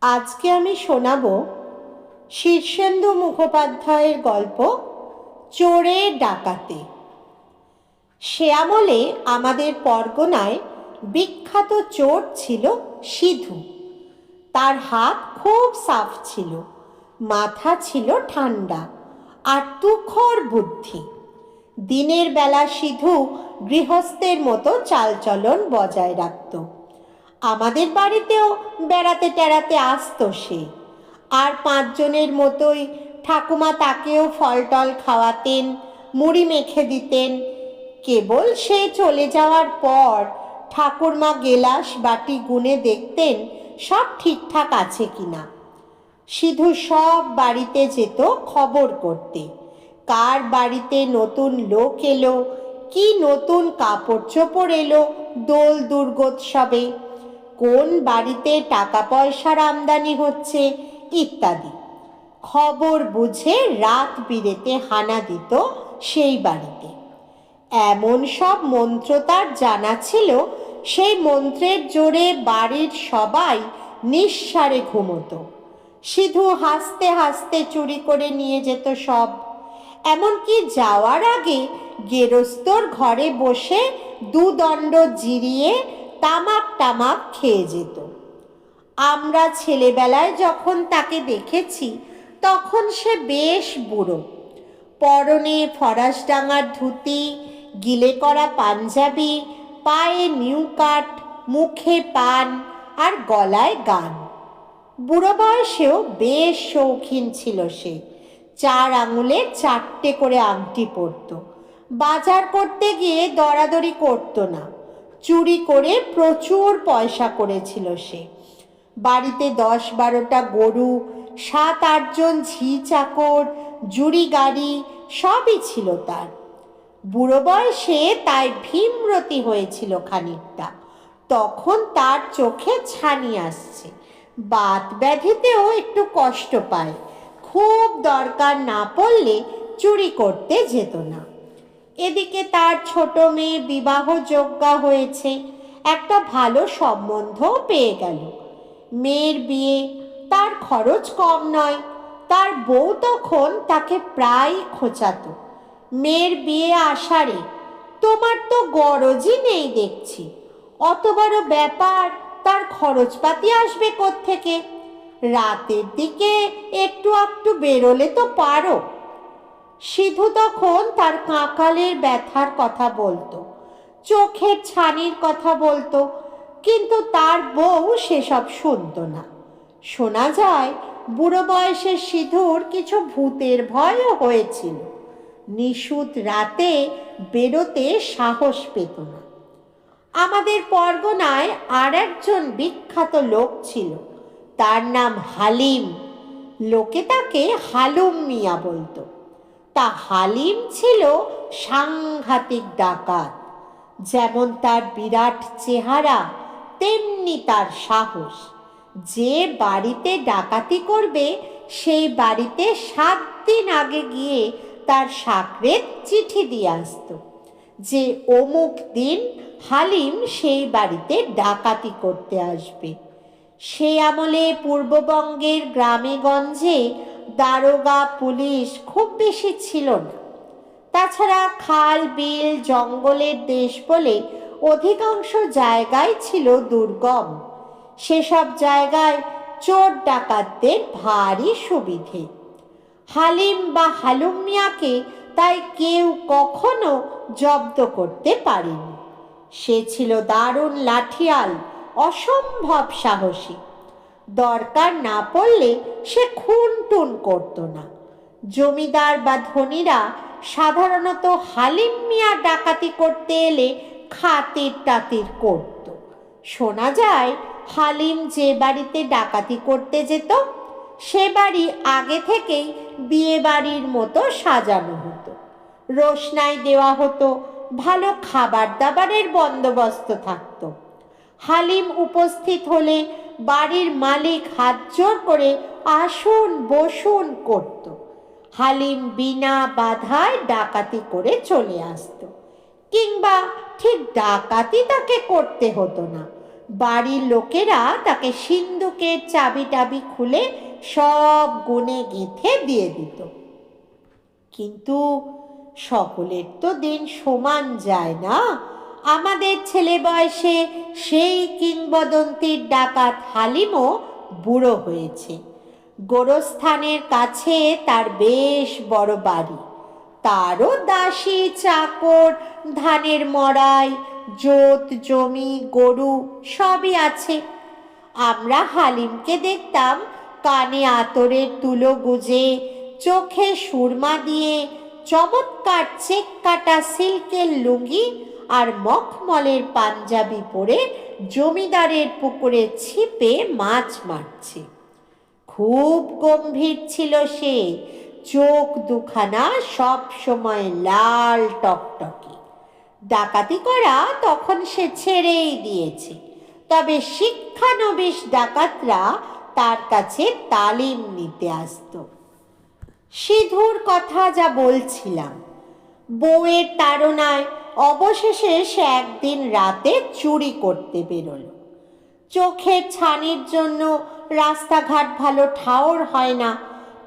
আজকে আমি শোনাব শীর্ষেন্দু মুখোপাধ্যায়ের গল্প চোরে ডাকাতে। সে আমলে আমাদের পরগনায় বিখ্যাত চোর ছিল সিধু। তার হাত খুব সাফ ছিল, মাথা ছিল ঠান্ডা আর তুখর বুদ্ধি। দিনের বেলা সিধু গৃহস্থের মতো চালচলন বজায় রাখত। আমাদের বাড়িতেও বেড়াতে টেড়াতে আসতো সে। আর পাঁচজনের মতোই ঠাকুমা তাকেও ফল টল খাওয়াতেন, মুড়ি মেখে দিতেন। কেবল সে চলে যাওয়ার পর ঠাকুরমা গেলাস বাটি গুনে দেখতেন সব ঠিকঠাক আছে কিনা। সিধু সব বাড়িতে যেত খবর করতে, কার বাড়িতে নতুন লোক এলো, কি নতুন কাপড় চোপড় এলো দোল দুর্গোৎসবে, কোন বাড়িতে টাকা পয়সার আমদানি হচ্ছে ইত্যাদি। খবর বুঝে রাত বিরেতে হানা দিত সেই বাড়িতে। এমন সব মন্ত্র তার জানা ছিল, সেই মন্ত্রের জোরে বাড়ির সবাই নিঃসারে ঘুমতো। সিধু হাসতে হাসতে চুরি করে নিয়ে যেত সব। এমনকি যাওয়ার আগে গেরস্তর ঘরে বসে দুদণ্ড জিরিয়ে তামাক টামাক খেয়ে যেত। আমরা ছেলেবেলায় যখন তাকে দেখেছি তখন সে বেশ বুড়ো। পরনে ফরাসডাঙার ধুতি, গিলে করা পাঞ্জাবি, পায়ে নিউ কাট, মুখে পান আর গলায় গান। বুড়ো বয়সেও বেশ শৌখিন ছিল সে। 4 আঙুলে 4টে করে আংটি পরত। বাজার করতে গিয়ে দরাদরি করত না। চুরি করে প্রচুর পয়সা করেছিল সে। বাড়িতে 10-12টা গরু, 7-8 জন ঝি চাকর, জুড়ি গাড়ি সবই ছিল তার। বুড়ো বয়সে তাই ভীমরতি হয়েছিল খানিকটা। তখন তার চোখে ছানি আসছে, বাত ব্যাধিতেও একটু কষ্ট পায়। খুব দরকার না পড়লে চুরি করতে যেত না। এদিকে তার ছোট মেয়ে বিবাহযোগ্যা হয়েছে, একটা ভালো সম্বন্ধও পেয়ে গেল। মেয়ের বিয়ে, তার খরচ কম নয়। তার বউ তখন তাকে প্রায় খোঁচাতো, মেয়ের বিয়ে আষাঢ়ে, তোমার তো গরজই নেই দেখছি, অত বড় ব্যাপার, তার খরচপাতি আসবে কোত্থেকে? রাতের দিকে একটু একটু বেরোলে তো পারো। সিধু তখন তার কাঁকালের ব্যথার কথা বলতো, চোখের ছানির কথা বলতো, কিন্তু তার বউ সেসব শুনতো না। শোনা যায় বুড়ো বয়সের সিধুর কিছু ভূতের ভয়ও হয়েছিল। নিশুত রাতে বেরোতে সাহস পেত না। আমাদের পরগনায় আর একজন বিখ্যাত লোক ছিল, তার নাম হালিম। লোকে তাকে হালুম মিয়া বলতো। তা হালিম ছিল সাংঘাতিক ডাকাত। যেমন তার বিরাট চেহারা, তেমনি তার সাহস। যে বাড়িতে ডাকাতি করবে সেই বাড়িতে 7 দিন আগে গিয়ে তার সাকরেদ চিঠি দিয়ে আসতো যে অমুক দিন হালিম সেই বাড়িতে ডাকাতি করতে আসবে। সে আমলে পূর্ববঙ্গের গ্রামে গঞ্জে দারোগা পুলিশ খুব বেশি ছিল না। তাছাড়া খাল বিল জঙ্গলের দেশ বলে অধিকাংশ জায়গায় ছিল দুর্গম। সেসব জায়গায় চোর ডাকাতদের ভারী সুবিধে। হালিম বা হালুম মিয়াকে তাই কেউ কখনো জব্দ করতে পারেনি। সে ছিল দারুণ লাঠিয়াল, অসম্ভব সাহসী। দরকার না পড়লে সে খুন টুন করত না। জমিদার বা ধনীরা সাধারণত হালিম মিয়া ডাকাতি করতে এলে খাতির টাতির করত। শোনা যায় হালিম যে বাড়িতে ডাকাতি করতে যেত সে বাড়ি আগে থেকেই বিয়ে বাড়ির মতো সাজানো হতো, রোশনাই দেওয়া হতো, ভালো খাবার দাবারের বন্দোবস্ত থাকতো। হালিম উপস্থিত হলে বাড়ির মালিক হাত জোর করে আসুন বসুন করত। হালিম বিনা বাধায় ডাকাতি করে চলে আসতো, কিংবা ঠিক ডাকাতি তাকে করতে হতো না, বাড়ির লোকেরা তাকে সিন্ধুকের চাবি টাবি খুলে সব গুনে গেঁথে দিয়ে দিত। কিন্তু সকলের তো দিন সমান যায় না। আমাদের ছেলে বয়সে সেই কিংবদন্তির ডাকাত হালিমও বুড়ো হয়েছে। গোরস্থানের কাছে তার বেশ বড় বাড়ি, তারও দাসী চাকর, ধানের মড়াই, জোত জমি, গরু সবই আছে। আমরা হালিমকে দেখতাম কানে আতরের তুলো গুজে, চোখে সুরমা দিয়ে, চমৎকার চেক কাটা সিল্কের লুঙ্গি আর মখমলের পাঞ্জাবি পরে জমিদারের পুকুরে ছিপে মাছ মারছে। খুব গম্ভীর ছিল সে, চোখ দুখানা সব সময় লাল টকটকে। ডাকাতি করা তখন সে ছেড়েই দিয়েছে, তবে শিক্ষানবিশ ডাকাতরা তার কাছে তালিম নিতে আসত। সিধুর কথা যা বলছিলাম, বউয়ের তাড়নায় অবশেষে সে একদিন রাতে চুরি করতে বেরোলো। চোখের ছানির জন্য রাস্তাঘাট ভালো ঠাওর হয় না,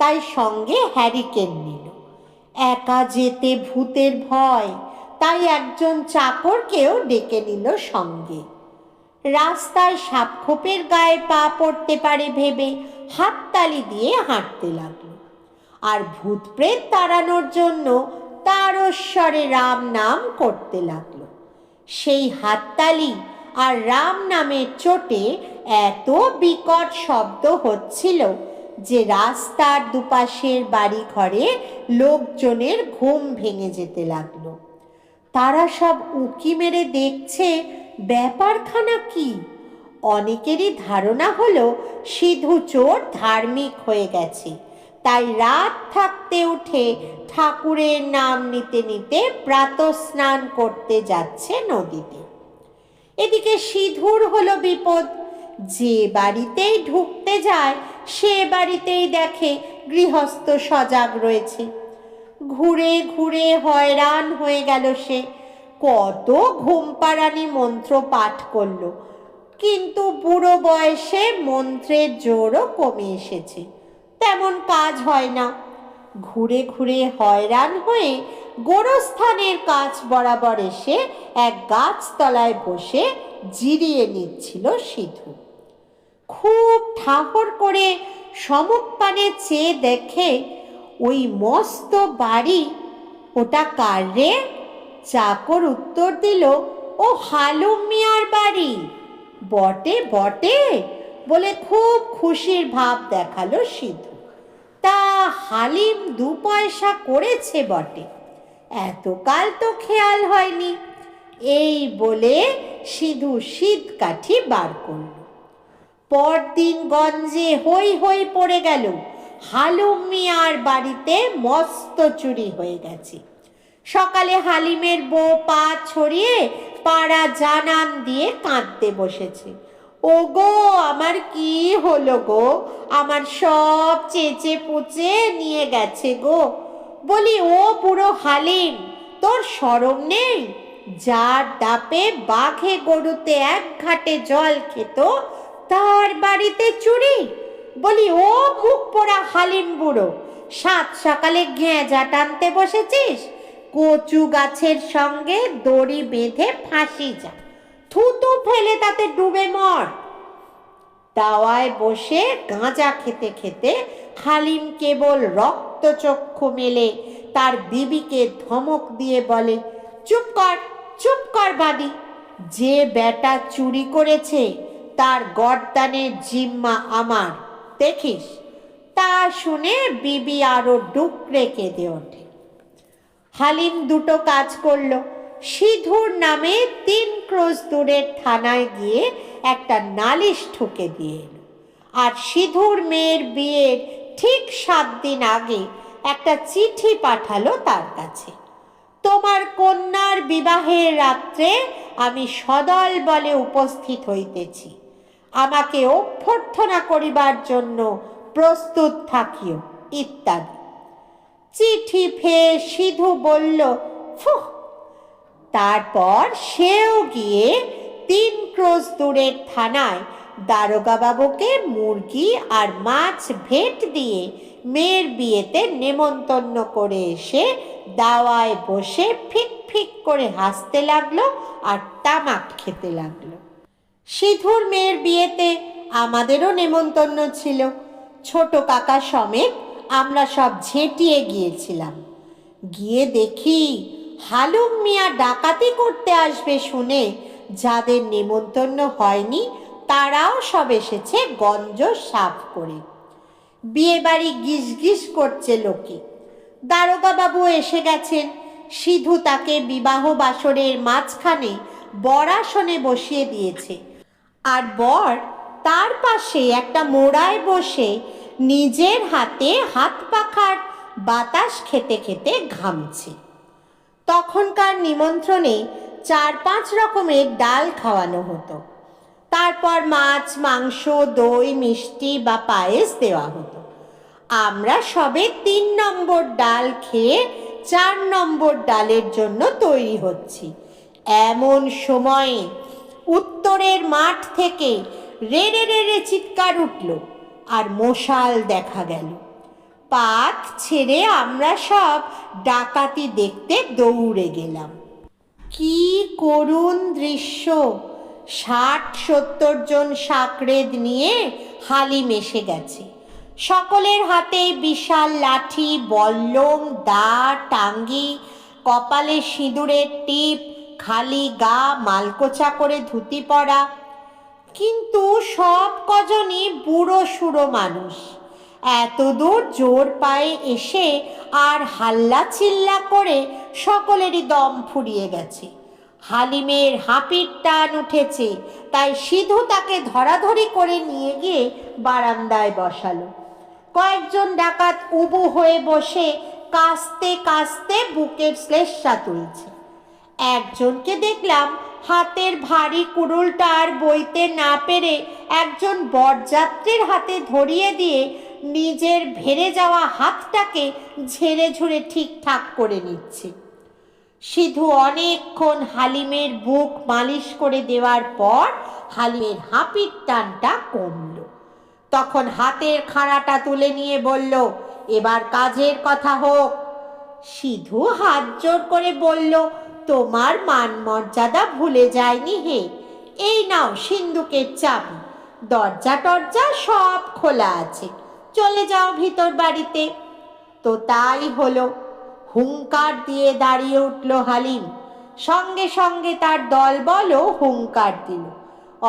তাই সঙ্গে হ্যারিকেন নিল। একা যেতে ভূতের ভয়, তাই একজন চাকরকেও ডেকে নিল সঙ্গে। রাস্তায় সাপখোপের গায়ে পা পড়তে পারে ভেবে হাততালি দিয়ে হাঁটতে লাগলো। আর ভূত প্রেত তাড়ানোর জন্য তারস্বরে রাম নাম করতে লাগলো। সেই হাততালি আর রাম নামের চোটে এত বিকট শব্দ হচ্ছিল যে রাস্তার দুপাশের বাড়ি ঘরে লোকজনের ঘুম ভেঙে যেতে লাগলো। তারা সব উঁকি মেরে দেখছে ব্যাপারখানা কি। অনেকেরই ধারণা হলো সিধু চোর ধার্মিক হয়ে গেছে, তাই রাত থাকতে উঠে ঠাকুরের নাম নিতে নিতে প্রাতঃস্নান করতে যাচ্ছে নদীতে। এদিকে সিধুর হলো বিপদ। যে বাড়িতেই ঢুকতে যায় সে বাড়িতেই দেখে গৃহস্থ সজাগ রয়েছে। ঘুরে ঘুরে হয়রান হয়ে গেল সে। কত ঘুমপাড়ানি মন্ত্র পাঠ করলো, কিন্তু বুড়ো বয়সে মন্ত্রের জোরও কমে এসেছে, তেমন কাজ হয় না। ঘুরে ঘুরে হয়রান হয়ে গোরস্থানের কাছ বরাবর এসে এক গাছতলায় বসে জিরিয়ে নিচ্ছিল সিধু। খুব ঠাহর করে সমুখপানে চেয়ে দেখে ওই মস্ত বাড়ি। ওটা কার রে? চাকর উত্তর দিল, ও হালুম মিয়ার বাড়ি। বটে বটে বলে খুব খুশির ভাব দেখালো সিধু। তা হালিম 2 পয়সা করেছে বটে, এতকাল তো খেয়াল হয়নি। এই বলে সিধু শীত কাঠি বার করল। পরদিন গঞ্জে হই হই পড়ে গেল, হালুম মিয়ার বাড়িতে মস্ত চুরি হয়ে গেছে। সকালে হালিমের বউ পা ছড়িয়ে পাড়া জানান দিয়ে কাঁদতে বসেছে। ও গো, আমার কি হলো গো, আমার সব চেঁচে পুচে নিয়ে গেছে গো। বলি, ও বুড়ো হালিম, তোর শরম নেই? যার ডাপে বাঘে গরুতে এক ঘাটে জল খেত তার বাড়িতে চুরি? বলি, ও মুখ পোড়া হালিম বুড়ো, 7 সকালে ঘেঁজা টানতে বসেছিস? কচু গাছের সঙ্গে দড়ি বেঁধে ফাঁসি যা, থুতু ফেলে তাতে ডুবে মর। দাওয়ায় বসে গাঁজা খেতে খেতে হালিম কেবল রক্তচক্ষু মেলে তার বিবিকে ধমক দিয়ে বলে, চুপ কর, চুপ কর বাদি। যে বেটা চুরি করেছে তার গর্দানের জিম্মা আমার, দেখিস। তা শুনে বিবি আরো ডুকরে কেঁদে ওঠে। হালিম 2টো কাজ করলো। সিধুর নামে 3 ক্রোশ দূরের থানায় গিয়ে একটা নালিশ ঠুকে দিয়ে এলো। আর সিধুর মেয়ের বিয়ের ঠিক 7 দিন আগে একটা চিঠি পাঠালো তার কাছে। তোমার কন্যার বিবাহের রাত্রে আমি সদল বলে উপস্থিত হইতেছি, আমাকে অভ্যর্থনা করিবার জন্য প্রস্তুত থাকিও, ইত্যাদি। চিঠি পেয়ে সিধু বলল, ফুহ। তারপর সেও গিয়ে 3 ক্রোশ দূরের থানায় দারোগাবাবুকে মুরগি আর মাছ ভেট দিয়ে মেয়ের বিয়েতে নেমন্তন্ন করে এসে দাওয়ায় বসে ফিক ফিক করে হাসতে লাগলো আর তামাক খেতে লাগলো। সিধুর মেয়ের বিয়েতে আমাদেরও নেমন্তন্ন ছিল। ছোট কাকা সমেত আমরা সব ঝেঁটিয়ে গিয়েছিলাম। গিয়ে দেখি হালুম মিয়া ডাকাতি করতে আসবে শুনে যাদের নেমন্তন্ন হয়নি তারাও সব এসেছে গঞ্জ সাফ করে। বিয়ে বাড়ি গিস গিস করছে লোকে। দারোগাবাবু এসে গেছেন। সিধু তাকে বিবাহ বাসরের মাঝখানে বরাসনে বসিয়ে দিয়েছে, আর বর তার পাশে একটা মোড়ায় বসে নিজের হাতে হাত পাখার বাতাস খেতে খেতে ঘামছে। তখনকার নিমন্ত্রণে 4-5 রকমের ডাল খাওয়ানো হতো। তারপর মাছ, মাংস, দই, মিষ্টি বা পায়েস দেওয়া হতো। আমরা সবে 3 নম্বর ডাল খেয়ে 4 নম্বর ডালের জন্য তৈরি হচ্ছি। এমন সময়ে উত্তরের মাঠ থেকে রেড়ে রেড়ে চিৎকার উঠল আর মশাল দেখা গেল। পাত ছেড়ে আমরা সব ডাকাতি দেখতে দৌড়ে গেলাম। কি করুণ দৃশ্য! 60-70 জন সাকরেদ নিয়ে হালিম এসে গেছে। সকলের হাতেই বিশাল লাঠি, বল্লম, দা, টাঙ্গি, কপালে সিঁদুরের টিপ, খালি গা, মালকোচা করে ধুতি পরা। কিন্তু সব কজনই বুড়ো সুড়ো মানুষ। এত দূর জোর পায়ে এসে আর হাল্লা চিল্লা করে সকলেরই দম ফুরিয়ে গেছে। হালিমের হাঁপির টান উঠেছে, তাই সিধু তাকে ধরাধরি করে নিয়ে গিয়ে বারান্দায় বসালো। কয়েকজন ডাকাত উবু হয়ে বসে কাস্তে কাস্তে বুকের শ্লেষা তুলছে। একজনকে দেখলাম হাতের ভারী কুড়ুলটা আর বইতে না পেরে একজন বরযাত্রীর হাতে ধরিয়ে দিয়ে নিজের ভেড়ে যাওয়া হাতটাকে ঝেড়ে ঝুড়ে ঠিকঠাক করে নিচ্ছে। সিধু অনেকক্ষণ হালিমের বুক মালিশ করে দেওয়ার পর হালিমের হাঁপির টানটা কমল। তখন হাতের খাড়াটা তুলে নিয়ে বলল, এবার কাজের কথা হোক। সিধু হাত জোর করে বলল, তোমার মান মর্যাদা ভুলে যায়নি হে। এই নাও সিন্ধুকের চাবি, দরজা টরজা সব খোলা আছে, চলে যাও ভিতর বাড়িতে। তো তাই হলো। হুঙ্কার দিয়ে দাঁড়িয়ে উঠল হালিম। সঙ্গে সঙ্গে তার দলবলও হুঙ্কার দিল।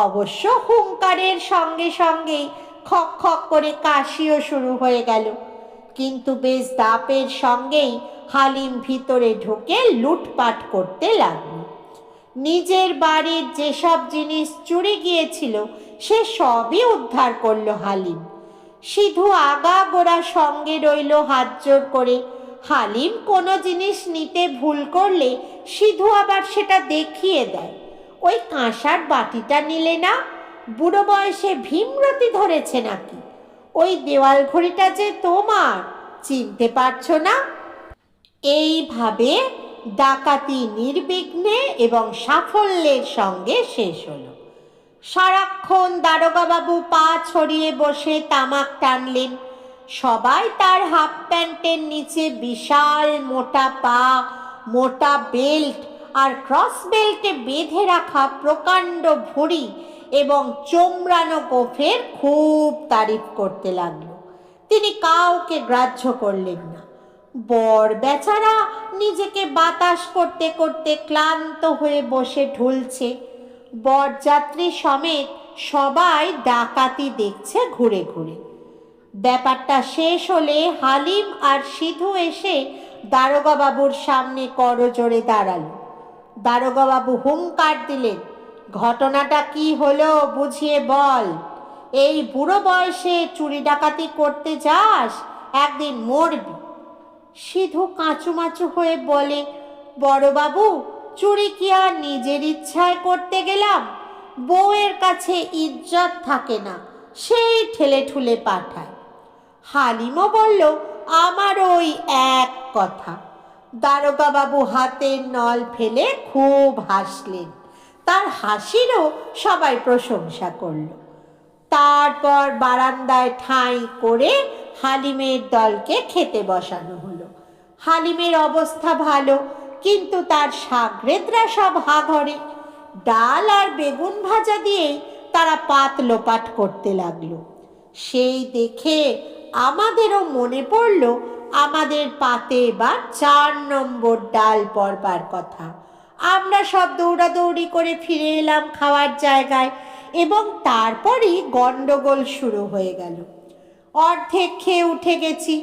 অবশ্য হুঙ্কারের সঙ্গে সঙ্গেই খক খক করে কাশিও শুরু হয়ে গেল। কিন্তু বেশ দাপের সঙ্গেই হালিম ভিতরে ঢুকে লুটপাট করতে লাগলো। নিজের বাড়ির যেসব জিনিস চুরি গিয়েছিল সে সবই উদ্ধার করলো হালিম। সিধু আগা গোড়া সঙ্গে রইল হাত জোর করে। হালিম কোনো জিনিস নিতে ভুল করলে সিধু আবার সেটা দেখিয়ে দেয়। ওই কাঁসার বাটিটা নিলে না, বুড়ো বয়সে ভীমরতি ধরেছে নাকি? ওই দেওয়াল ঘড়িটা যে তোমার, চিনতে পারছো না? এইভাবে ডাকাতি নির্বিঘ্নে এবং সাফল্যের সঙ্গে শেষ হলো। সারাক্ষণ দারোগাবাবু পা ছড়িয়ে বসে তামাক টানলেন। সবাই তার হাফ প্যান্টের নিচে বিশাল মোটা পা, মোটা বেল্ট আর ক্রস বেল্টে বেঁধে রাখা প্রকাণ্ড ভুঁড়ি এবং চোমড়ানো গোফের খুব তারিফ করতে লাগলো। তিনি কাউকে গ্রাহ্য করলেন না। বর বেচারা নিজেকে বাতাস করতে করতে ক্লান্ত হয়ে বসে ঢুলছে। বরযাত্রী সমেত সবাই ডাকাতি দেখছে ঘুরে ঘুরে। ব্যাপারটা শেষ হলে হালিম আর সিধু এসে দারোগাবাবুর সামনে করজোড়ে দাঁড়ালো। দারোগাবাবু হুঙ্কার দিলেন, ঘটনাটা কি হলো বুঝিয়ে বল। এই বুড়ো বয়সে চুরি ডাকাতি করতে যাস, একদিন মরবি। সিধু কাঁচুমাচু হয়ে বলে, বড়বাবু, চুরি কি আর নিজের ইচ্ছায় করতে গেলাম? বউয়ের কাছে ইজ্জত থাকে না, সেই ঠেলে ঠুলে পাঠায়। হালিমও বলল, আমার ওই এক কথা। দারোগাবাবু হাতের নল ফেলে খুব হাসলেন। তার হাসিরও সবাই প্রশংসা করল। তারপর বারান্দায় ঠাঁই করে হালিমের দলকে খেতে বসানো হলো। হালিমের অবস্থা ভালো, কিন্তু তার শাগরেদরা সব হা ঘরে। ডাল আর বেগুন ভাজা দিয়েই তারা পাত লোপাট করতে লাগলো। সেই দেখে আমাদেরও মনে পড়ল আমাদের পাতে এবার 4 নম্বর ডাল পড়বার কথা। আমরা সব দৌড়াদৌড়ি করে ফিরে এলাম খাওয়ার জায়গায়, এবং তারপরই গন্ডগোল শুরু হয়ে গেল। অর্ধেক খেয়ে উঠে গেছি,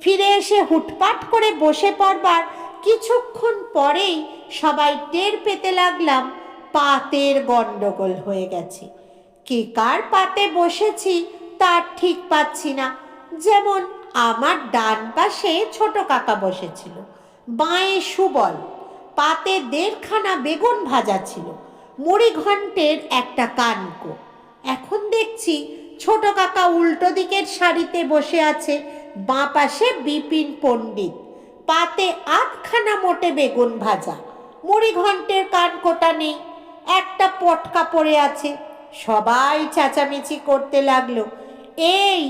ফিরে এসে হুটপাট করে বসে পড়বার কিছুক্ষণ পরেই সবাই টের পেতে লাগলাম পাতের গন্ডগোল হয়ে গেছে। কে কার পাতে বসেছি তার ঠিক পাচ্ছি না। যেমন আমার ডান পাশে ছোট কাকা বসেছিল, বাঁয়ে সুবল, পাতে 1.5 খানা বেগুন ভাজা ছিল, মুড়ি ঘন্টের একটা কানকো। এখন দেখছি ছোট কাকা উল্টো দিকের সারিতে বসে আছে, বাঁ পাশে বিপিন পণ্ডিত, পাতে 8 খানা মোটে বেগুন ভাজা, মুড়ি ঘন্টের কানকোটা নেই, একটা পটকা পড়ে আছে। সবাই চেঁচামেচি করতে লাগলো, এই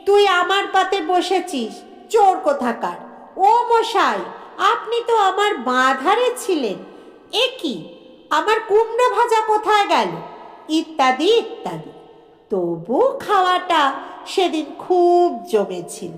তুই আমার পাতে বসেছিস, চোর কোথাকার! ও মশাই, আপনি তো আমার বাঁ ধারে ছিলেন, এ কি, আমার কুমড়ো ভাজা কোথায় গেল? ইত্যাদি ইত্যাদি। তবু খাওয়াটা সেদিন খুব জমেছিল।